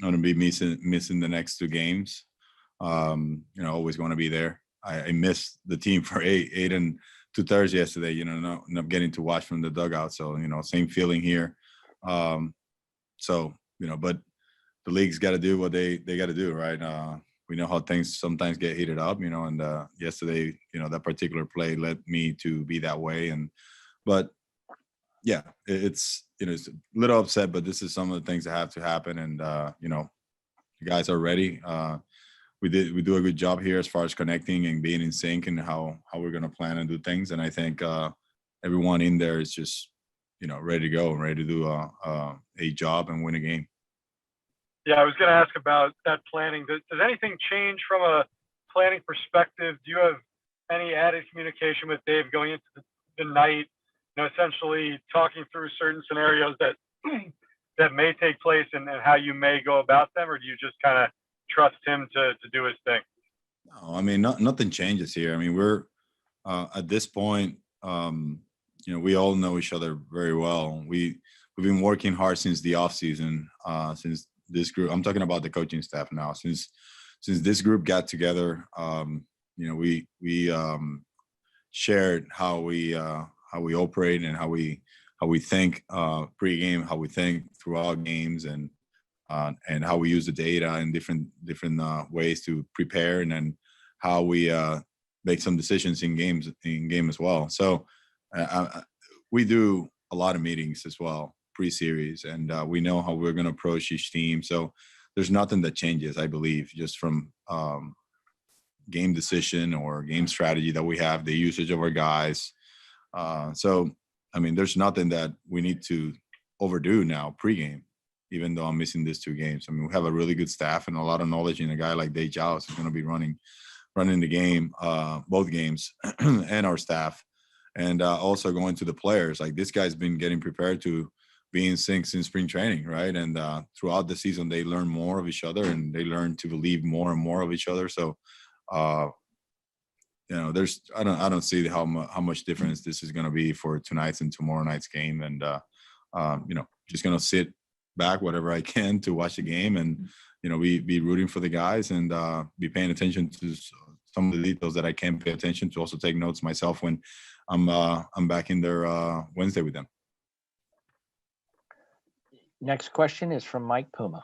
going to be missing the next two games. Always going to be there. I missed the team for 8 and 2/3 yesterday. Not getting to watch from the dugout. So same feeling here. But the league's got to do what they got to do, right? We know how things sometimes get heated up, and yesterday, that particular play led me to be that way. But yeah, it's a little upset, but this is some of the things that have to happen. And, the guys are ready. We do a good job here as far as connecting and being in sync and how we're going to plan and do things. And I think everyone in there is just, ready to go and ready to do a job and win a game. Yeah, I was going to ask about that planning. Does anything change from a planning perspective? Do you have any added communication with Dave going into the night, essentially talking through certain scenarios that may take place and how you may go about them, or do you just kind of trust him to do his thing? No, I mean, nothing changes here. I mean, we're at this point, we all know each other very well. We've been working hard since the off season, since this group. I'm talking about the coaching staff now. Since this group got together, we shared how we operate and how we think pregame, how we think throughout games, and how we use the data in different ways to prepare, and then how we make some decisions in game as well. So we do a lot of meetings as well pre-series, and we know how we're going to approach each team. So there's nothing that changes, I believe, just from game decision or game strategy that we have, the usage of our guys. So, I mean, there's nothing that we need to overdo now pregame, even though I'm missing these 2 games. I mean, we have a really good staff and a lot of knowledge in a guy like Dave Giles is going to be running the game, both games, and our staff. And also going to the players. Like, this guy's been getting prepared to be in sync since spring training, right? And throughout the season, they learn more of each other, and they learn to believe more and more of each other. So, there's I don't see how much difference this is going to be for tonight's and tomorrow night's game. And just going to sit back whatever I can to watch the game, and be rooting for the guys, and be paying attention to some of the details that I can pay attention to. Also take notes myself when I'm back in there Wednesday with them. Next question is from Mike Puma.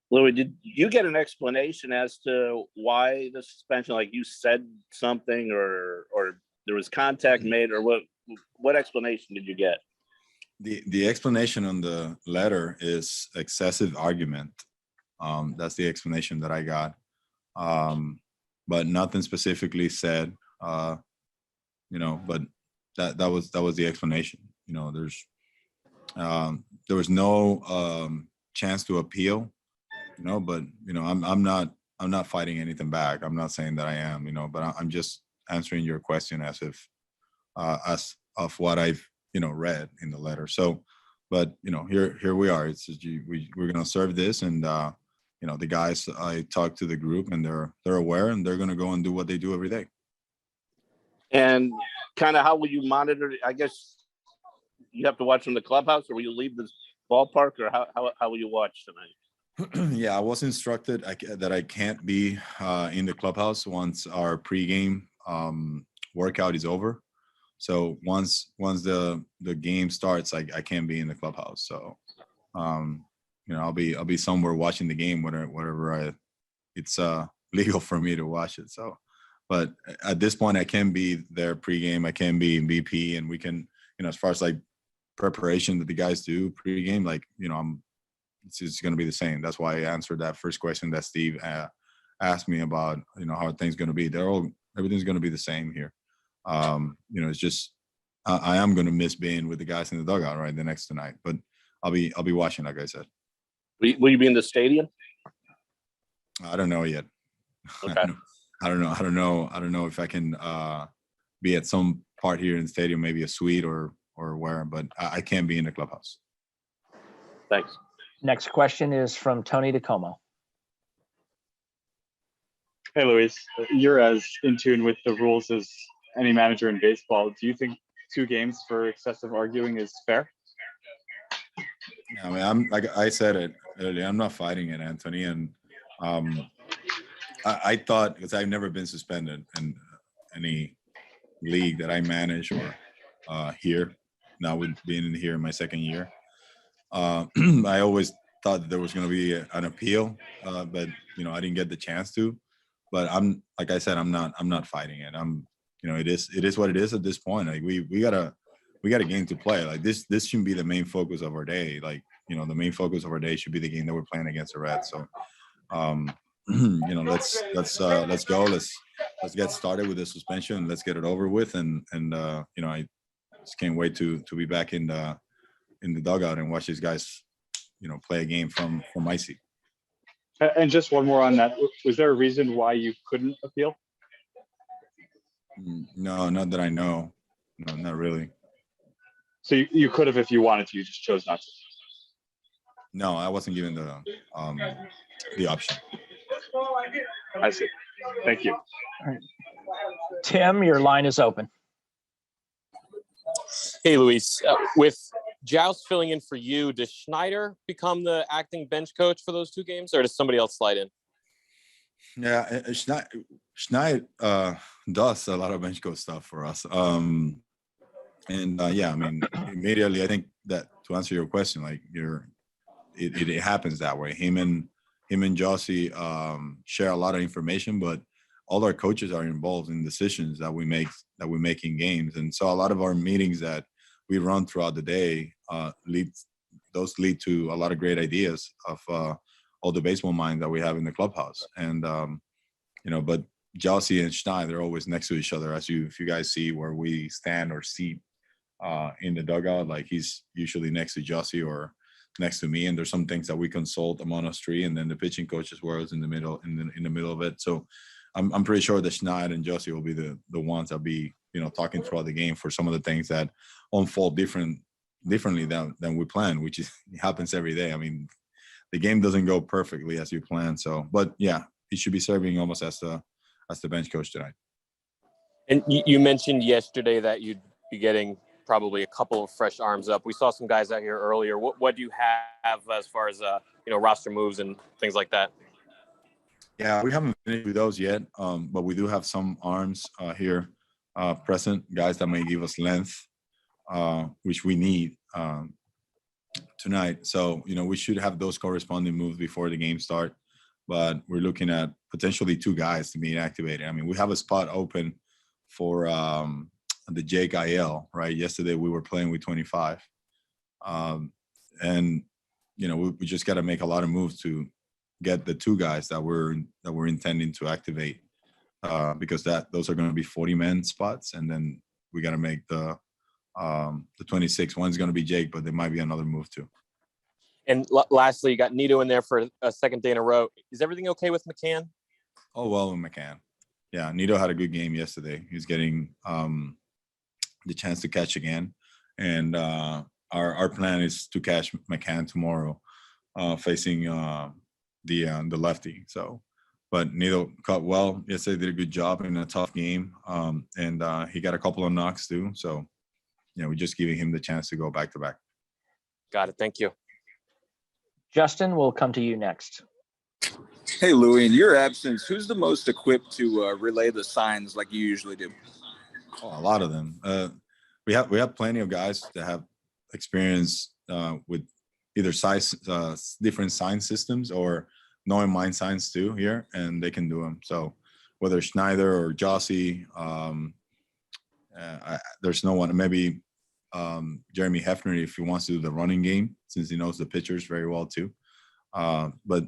Louis, did you get an explanation as to why the suspension? Like, you said something, or there was contact made, or what explanation did you get? The explanation on the letter is excessive argument. That's the explanation that I got. But nothing specifically said, but that was the explanation. There was no chance to appeal, but I'm not fighting anything back. I'm not saying that I am, but I'm just answering your question as if as of what I've read in the letter. So, but here we are. It's we're gonna serve this, and the guys, I talked to the group, and they're aware, and they're gonna go and do what they do every day. And kind of how will you monitor? I guess you have to watch from the clubhouse, or will you leave the ballpark, or how will you watch tonight? Yeah, I was instructed that I can't be in the clubhouse once our pregame workout is over. So once the game starts, I can't be in the clubhouse. So I'll be somewhere watching the game whatever it's legal for me to watch it. So, but at this point, I can be there pregame. I can be in BP, and we can as far as like preparation that the guys do pregame, like it's going to be the same. That's why I answered that first question that Steve asked me about how are things going to be. Everything's going to be the same here. It's just I am going to miss being with the guys in the dugout right the next tonight, but I'll be watching, like I said. Will you be in the stadium? I don't know yet. Okay. I don't know if I can be at some part here in the stadium, maybe a suite or where, but I can't be in the clubhouse. Thanks. Next question is from Tony DeComo. Hey, Luis, you're as in tune with the rules as any manager in baseball. Do you think 2 games for excessive arguing is fair? I mean, I'm like I said it earlier. I'm not fighting it, Anthony, and um, I thought because I've never been suspended in any league that I manage or here. Now with being in here in my second year, I always thought that there was going to be an appeal, but I didn't get the chance to. But I'm like I said, I'm not fighting it. It is what it is at this point. Like we got a game to play. Like this shouldn't be the main focus of our day. Like the main focus of our day should be the game that we're playing against the Reds. So let's go. Let's get started with the suspension and let's get it over with. And I just can't wait to be back in the dugout and watch these guys, play a game from my seat. And just one more on that. Was there a reason why you couldn't appeal? No, not that I know. No, not really. So you could have if you wanted to. You just chose not to. No, I wasn't given the option. I see. Thank you. Tim, your line is open. Hey, Luis. With Joust filling in for you, does Schneider become the acting bench coach for those 2 games, or does somebody else slide in? Yeah, Schneider does a lot of bench coach stuff for us. Yeah, I mean, immediately, I think that to answer your question, like it happens that way. Him and Jossie share a lot of information, but all our coaches are involved in decisions that we make in games, and so a lot of our meetings that we run throughout the day lead to a lot of great ideas of all the baseball minds that we have in the clubhouse. And but Jossie and Schneider, they're always next to each other, if you guys see where we stand or seat in the dugout. Like he's usually next to Jossie or next to me, and there's some things that we consult among us 3, and then the pitching coach as well is in the middle of it. So I'm pretty sure that Schneider and Jossie will be the ones that be talking throughout the game for some of the things that unfold differently than we plan, which happens every day. I mean, the game doesn't go perfectly as you plan. So, but yeah, he should be serving almost as the bench coach tonight. And you mentioned yesterday that you'd be getting probably a couple of fresh arms up. We saw some guys out here earlier. What do you have as far as roster moves and things like that? Yeah, we haven't finished with those yet, but we do have some arms here present, guys that may give us length, which we need tonight. So, we should have those corresponding moves before the game start, but we're looking at potentially 2 guys to be activated. I mean, we have a spot open for the Jake IL, right? Yesterday we were playing with 25. And, we just got to make a lot of moves to get the 2 guys that we're intending to activate, because those are going to be 40-man spots, and then we got to make the 26. One's going to be Jake, but there might be another move too. And lastly, you got Nito in there for a second day in a row. Is everything okay with McCann? Oh, well, with McCann. Yeah, Nito had a good game yesterday. He's getting the chance to catch again, and our plan is to catch McCann tomorrow, facing the lefty. So, but Nito caught well yesterday, did a good job in a tough game, and he got a couple of knocks too. So, we're just giving him the chance to go back to back. Got it. Thank you. Justin, we'll come to you next. Hey, Louie, in your absence, who's the most equipped to relay the signs like you usually do? Oh, a lot of them. We have plenty of guys that have experience with either different sign systems or knowing mind signs too here, and they can do them. So whether Schneider or Jossie, there's no one. Maybe Jeremy Hefner, if he wants to do the running game, since he knows the pitchers very well too. But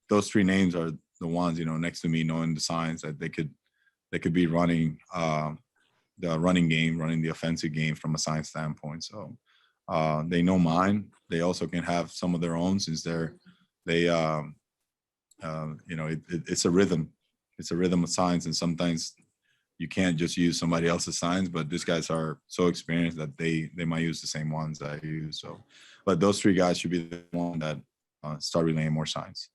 those 3 names are the ones, next to me, knowing the signs that they could be running the running game, running the offensive game from a sign standpoint. So they know mine. They also can have some of their own, since it's a rhythm. It's a rhythm of signs, and sometimes you can't just use somebody else's signs, but these guys are so experienced that they might use the same ones that I use. So, but those 3 guys should be the one that start relaying more signs.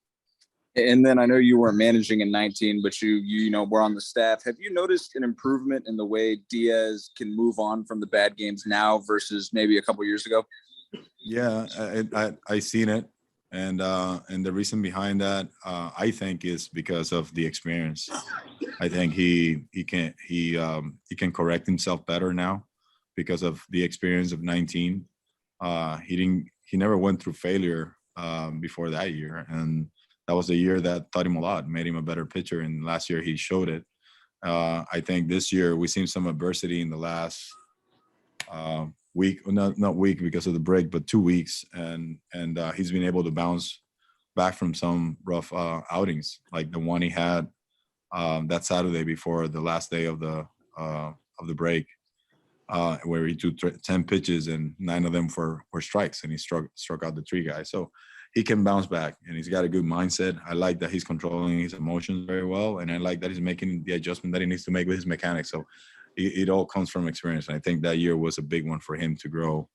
And then I know you weren't managing in 19, but you were on the staff. Have you noticed an improvement in the way Diaz can move on from the bad games now versus maybe a couple years ago? Yeah, I seen it, and the reason behind that, I think, is because of the experience. I think he can correct himself better now because of the experience of 19. He never went through failure before that year, and that was the year that taught him a lot, made him a better pitcher. And last year he showed it. I think this year we've seen some adversity in the last week, not week because of the break, but 2 weeks, and he's been able to bounce back from some rough outings, like the one he had that Saturday before the last day of the break, where he threw 10 pitches and 9 of them were strikes, and he struck out the 3 guys. So he can bounce back, and he's got a good mindset. I like that he's controlling his emotions very well, and I like that he's making the adjustment that he needs to make with his mechanics. So it all comes from experience, and I think that year was a big one for him to grow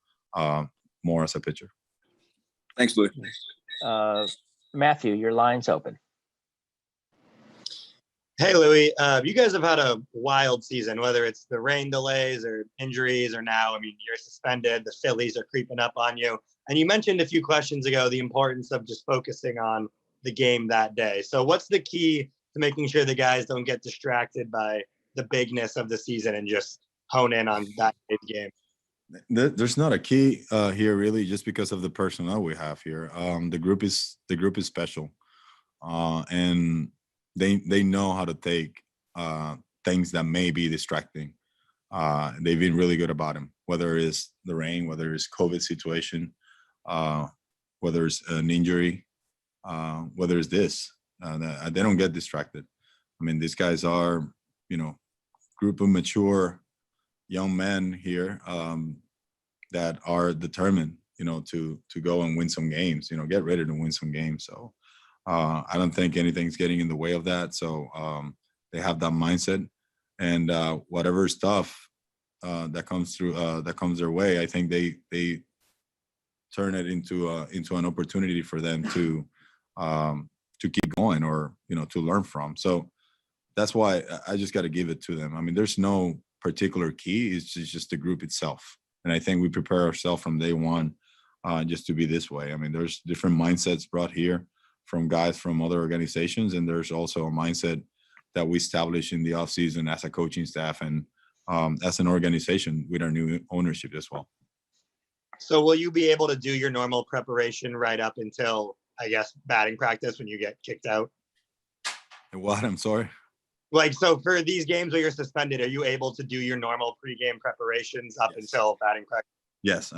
more as a pitcher. Thanks, Louis. Matthew, your line's open. Hey, Louis. You guys have had a wild season, whether it's the rain delays or injuries, or now, I mean, you're suspended. The Phillies are creeping up on you. And you mentioned a few questions ago the importance of just focusing on the game that day. So what's the key to making sure the guys don't get distracted by the bigness of the season and just hone in on that big game? There's not a key here, really, just because of the personnel we have here. The group is special, and they know how to take things that may be distracting. They've been really good about them, whether it's the rain, whether it's COVID situation, whether it's an injury, whether it's this. They don't get distracted. I mean, these guys are, group of mature young men here that are determined, to go and win some games, get ready to win some games. So I don't think anything's getting in the way of that. So they have that mindset, and whatever stuff that comes through, that comes their way, I think they turn it into an opportunity for them to keep going, or to learn from. So that's why I just got to give it to them. I mean, there's no particular key. It's just the group itself, and I think we prepare ourselves from day one just to be this way. I mean, there's different mindsets brought here from guys from other organizations, and there's also a mindset that we establish in the off season as a coaching staff and as an organization with our new ownership as well. So will you be able to do your normal preparation right up until, I guess, batting practice when you get kicked out? What? I'm sorry. Like, so for these games where you're suspended, are you able to do your normal pregame preparations up until batting practice? Yes,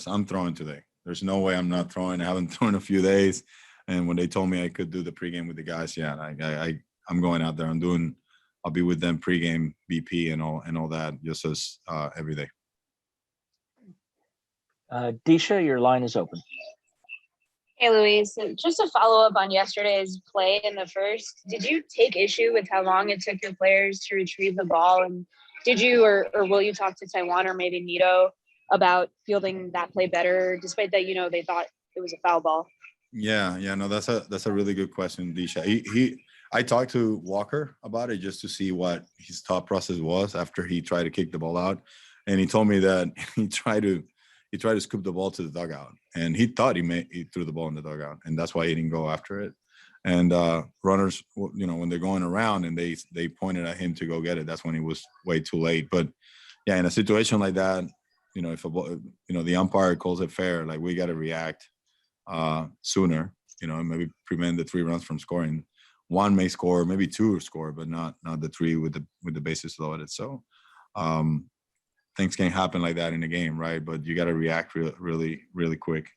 I'm throwing today. There's no way I'm not throwing. I haven't thrown a few days, and when they told me I could do the pregame with the guys, I'm going out there. I'll be with them pregame, BP, and all that, just as every day. Disha, your line is open. Hey, Luis. So just to follow up on yesterday's play in the first, did you take issue with how long it took your players to retrieve the ball? And did you or will you talk to Taiwan or maybe Nito about fielding that play better, despite that, they thought it was a foul ball? Yeah, no, that's a really good question, Disha. I talked to Walker about it just to see what his thought process was after he tried to kick the ball out, and he told me that he tried to scoop the ball to the dugout, and he thought he threw the ball in the dugout, and that's why he didn't go after it. And runners, when they're going around and they pointed at him to go get it, that's when it was way too late. But yeah, in a situation like that, if the umpire calls it fair, like, we got to react sooner, and maybe prevent the 3 runs from scoring. 1 may score, maybe 2 score, but not the 3 with the bases loaded. So things can happen like that in a game, right? But you got to react really, really quick.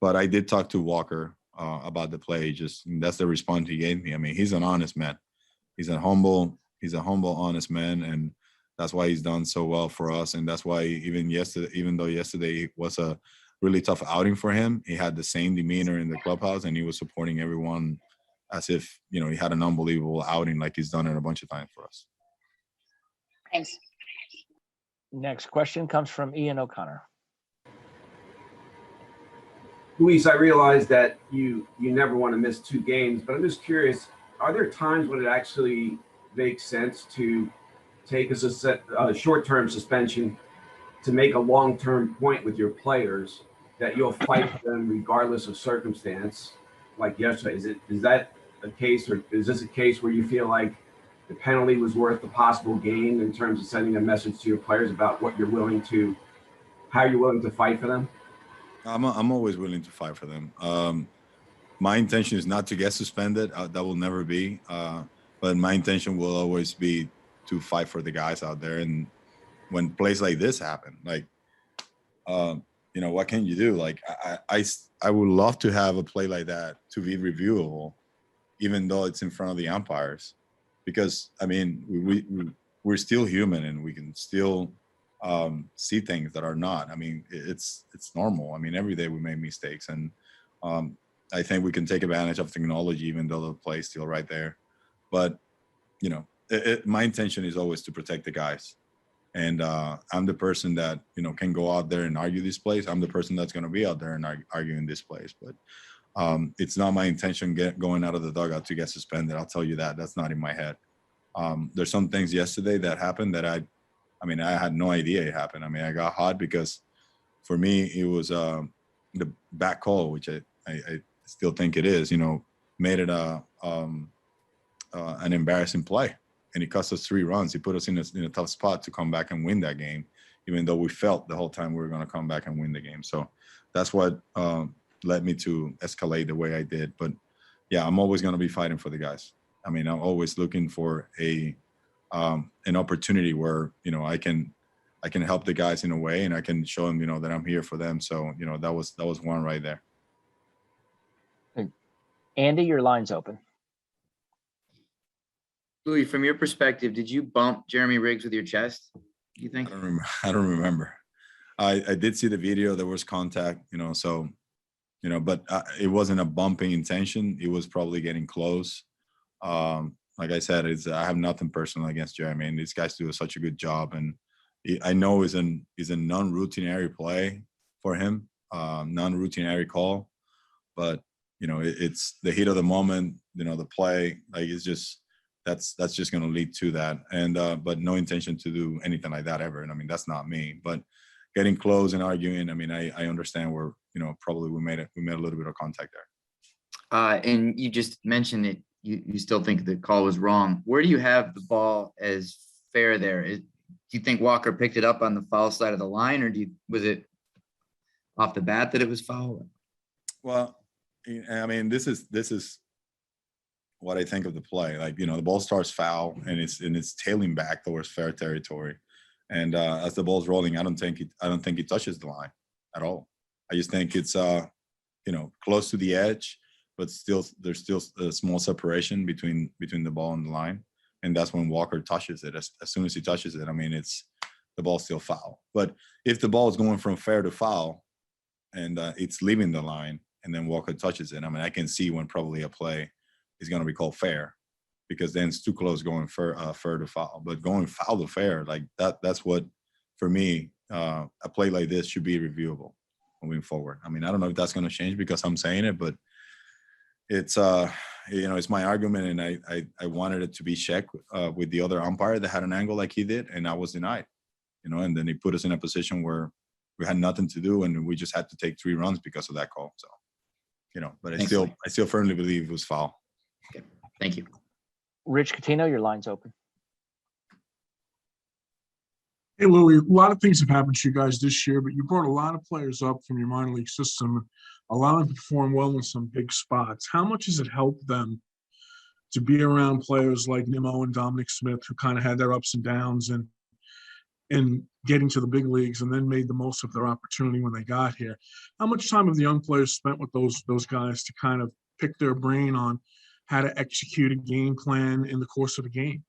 But I did talk to Walker about the play. That's the response he gave me. I mean, he's an honest man. He's a humble, honest man, and that's why he's done so well for us. And that's why even though yesterday was a really tough outing for him, he had the same demeanor in the clubhouse, and he was supporting everyone as if, he had an unbelievable outing, like he's done it a bunch of times for us. Thanks. Next question comes from Ian O'Connor. Luis, I realize that you never want to miss 2 games, but I'm just curious, are there times when it actually makes sense to take a short-term suspension to make a long-term point with your players that you'll fight for them regardless of circumstance, like yesterday? Is that a case, or is this a case where you feel like the penalty was worth the possible gain in terms of sending a message to your players about what you're willing to, how you're willing to fight for them? I'm always willing to fight for them. My intention is not to get suspended. That will never be. But my intention will always be to fight for the guys out there. And when plays like this happen, like, you know, what can you do? Like, I would love to have a play like that to be reviewable, even though it's in front of the umpires, because I mean, we're still human and we can still see things that are not. I mean, it's normal. I mean, every day we make mistakes, and I think we can take advantage of technology, even though the play is still right there. But you know, my intention is always to protect the guys. And I'm the person that, you know, can go out there and argue this place. I'm the person that's going to be out there and arguing this place. But it's not my intention going out of the dugout to get suspended. I'll tell you that. That's not in my head. There's some things yesterday that happened that I mean, I had no idea it happened. I mean, I got hot because for me, it was the back call, which I still think it is, you know, made it an embarrassing play. And it cost us 3 runs. He put us in a tough spot to come back and win that game, even though we felt the whole time we were going to come back and win the game. So that's what led me to escalate the way I did. But yeah, I'm always going to be fighting for the guys. I mean, I'm always looking for an opportunity where, you know, I can help the guys in a way, and I can show them, you know, that I'm here for them. So, you know, that was one right there. Andy, your line's open. Louis, from your perspective, did you bump Jeremyriggs with your chest, do you think? I don't remember. I did see the video. There was contact, you know, so, you know, but it wasn't a bumping intention. It was probably getting close. Like I said, I have nothing personal against Jeremy, and these guys do such a good job. And I know it's a non-routinary play for him, non-routinary call, but, you know, it's the heat of the moment, you know, the play, like, it's just, that's just going to lead to that. And but no intention to do anything like that ever. And I mean, that's not me. But getting close and arguing, I mean, I understand where, you know, probably we made a little bit of contact there. And you just mentioned it. You still think the call was wrong. Where do you have the ball as fair there? Do you think Walker picked it up on the foul side of the line, or was it off the bat that it was foul? Well, I mean, this is what I think of the play. Like, you know, the ball starts foul and it's tailing back towards fair territory. And as the ball's rolling, I don't think it touches the line at all. I just think it's you know, close to the edge, but there's still a small separation between the ball and the line. And that's when Walker touches it. As soon as he touches it, I mean, the ball's still foul. But if the ball is going from fair to foul and it's leaving the line and then Walker touches it, I mean, I can see when probably a play is going to be called fair, because then it's too close going fair to foul. But going foul to fair, like that's what, for me, a play like this should be reviewable moving forward. I mean, I don't know if that's going to change because I'm saying it, but it's you know, it's my argument, and I wanted it to be checked with the other umpire that had an angle like he did, and I was denied, you know, and then he put us in a position where we had nothing to do, and we just had to take 3 runs because of that call. So, you know, but I still firmly believe it was foul. Okay, thank you. Rich Catino, your line's open. Hey, Louis, a lot of things have happened to you guys this year, but you brought a lot of players up from your minor league system, allowing them to perform well in some big spots. How much has it helped them to be around players like Nimmo and Dominic Smith, who kind of had their ups and downs and getting to the big leagues, and then made the most of their opportunity when they got here? How much time have the young players spent with those guys to kind of pick their brain on how to execute a game plan in the course of a game?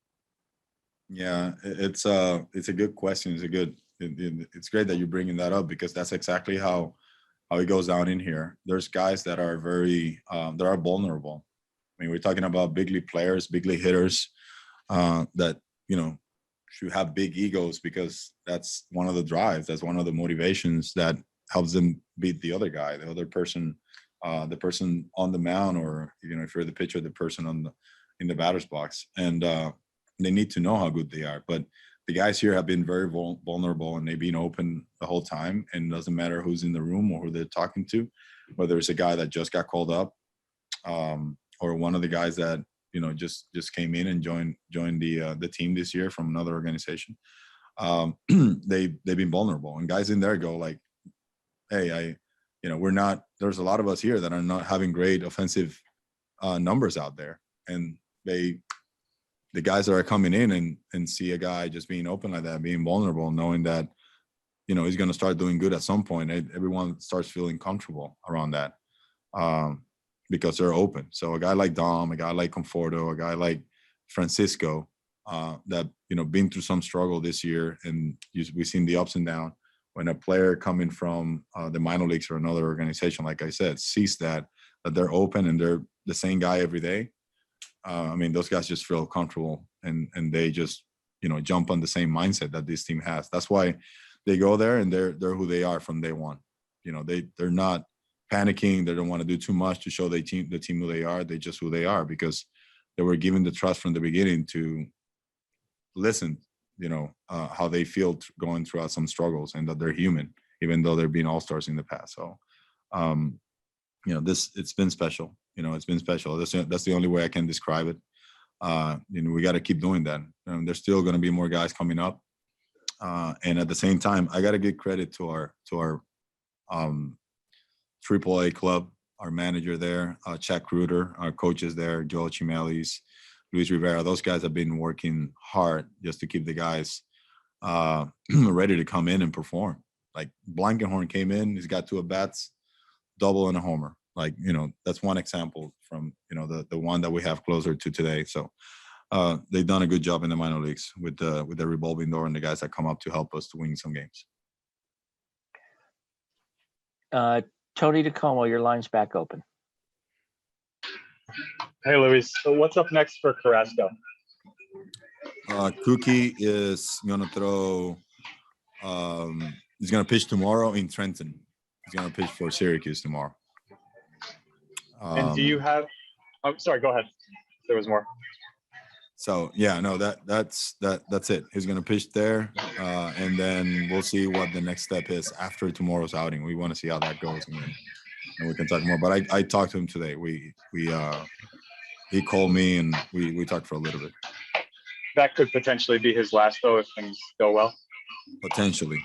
Yeah, it's a good question. It's great that you're bringing that up, because that's exactly how it goes down in here. There's guys that are very that are vulnerable. I mean, we're talking about big league players, big league hitters that, you know, should have big egos, because that's one of the drives. That's one of the motivations that helps them beat the other guy, the other person, the person on the mound, or, you know, if you're the pitcher, the person in the batter's box. And they need to know how good they are. But the guys here have been very vulnerable, and they've been open the whole time. And it doesn't matter who's in the room or who they're talking to, whether it's a guy that just got called up, or one of the guys that just came in and joined the team this year from another organization. They've been vulnerable, and guys in there go like, "Hey, we're not. There's a lot of us here that are not having great offensive numbers out there, and the guys that are coming in and see a guy just being open like that, being vulnerable, knowing that, he's going to start doing good at some point. Everyone starts feeling comfortable around that because they're open. So a guy like Dom, a guy like Conforto, a guy like Francisco, that, been through some struggle this year, and we've seen the ups and downs. When a player coming from the minor leagues or another organization, like I said, sees that they're open and they're the same guy every day, those guys just feel comfortable and they just, jump on the same mindset that this team has. That's why they go there, and they're who they are from day one. They're not panicking. They don't want to do too much to show the team who they are. They're just who they are because they were given the trust from the beginning to listen, how they feel going throughout some struggles, and that they're human, even though they're being all-stars in the past. So, it's been special. It's been special. That's the only way I can describe it. We got to keep doing that. There's still going to be more guys coming up. And at the same time, I got to give credit to our AAA club, our manager there, Chuck Ruder, our coaches there, Joel Chimelis, Luis Rivera. Those guys have been working hard just to keep the guys ready to come in and perform. Like Blankenhorn came in, he's got 2 at-bats, double and a homer. That's one example from, the one that we have closer to today. So they've done a good job in the minor leagues with the revolving door and the guys that come up to help us to win some games. Tony DeComo, your line's back open. Hey, Luis. So what's up next for Carrasco? Cookie is going to throw he's going to pitch tomorrow in Trenton. He's going to pitch for Syracuse tomorrow. And do you have sorry, go ahead. There was more. So yeah, no, that's it. He's going to pitch there, and then we'll see what the next step is after tomorrow's outing. We want to see how that goes, and we can talk more. But I talked to him today. He called me and we talked for a little bit. That could potentially be his last, though, if things go well. Potentially.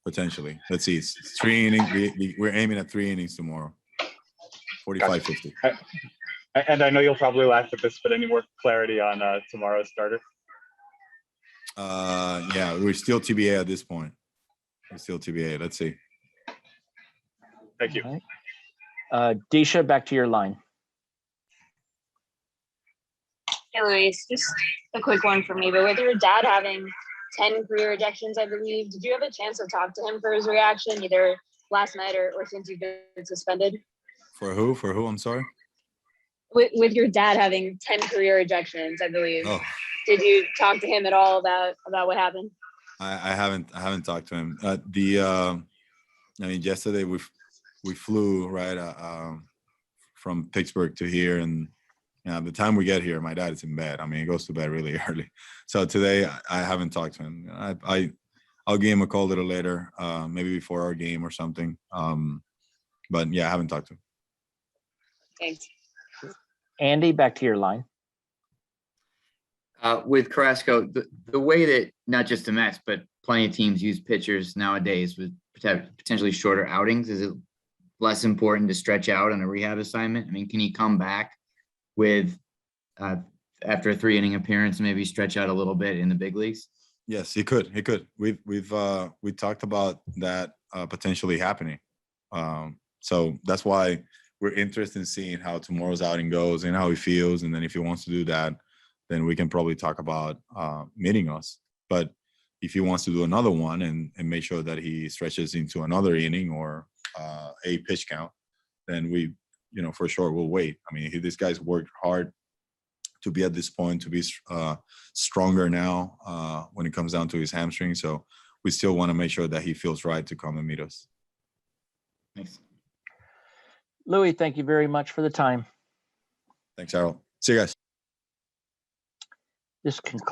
Let's see. It's 3 innings. We're aiming at 3 innings tomorrow. 45-50. And I know you'll probably laugh at this, but any more clarity on tomorrow's starter? Yeah, we're still TBA at this point. Let's see. Thank you. Right. Disha, back to your line. Hey, Luis, just a quick one for me. But with your dad having 10 career ejections, I believe, did you have a chance to talk to him for his reaction, either last night or since you've been suspended? For who? I'm sorry. With your dad having 10 career ejections, I believe. Oh. Did you talk to him at all about what happened? I haven't talked to him. Yesterday we flew right from Pittsburgh to here, and the time we get here, my dad is in bed. He goes to bed really early. So today I haven't talked to him. I'll give him a call a little later, maybe before our game or something. But yeah, I haven't talked to him. Thanks. Andy, back to your line. With Carrasco, the way that not just the Mets, but plenty of teams use pitchers nowadays with potentially shorter outings, is it less important to stretch out on a rehab assignment? Can you come back with after a 3-inning appearance, maybe stretch out a little bit in the big leagues? Yes, he could. We talked about that potentially happening. So that's why we're interested in seeing how tomorrow's outing goes and how he feels. And then if he wants to do that, then we can probably talk about meeting us. But if he wants to do another one and make sure that he stretches into another inning or a pitch count, then we, for sure we'll wait. This guy's worked hard to be at this point, to be stronger now when it comes down to his hamstring. So we still want to make sure that he feels right to come and meet us. Thanks. Louis, thank you very much for the time. Thanks, Harold. See you guys. This concludes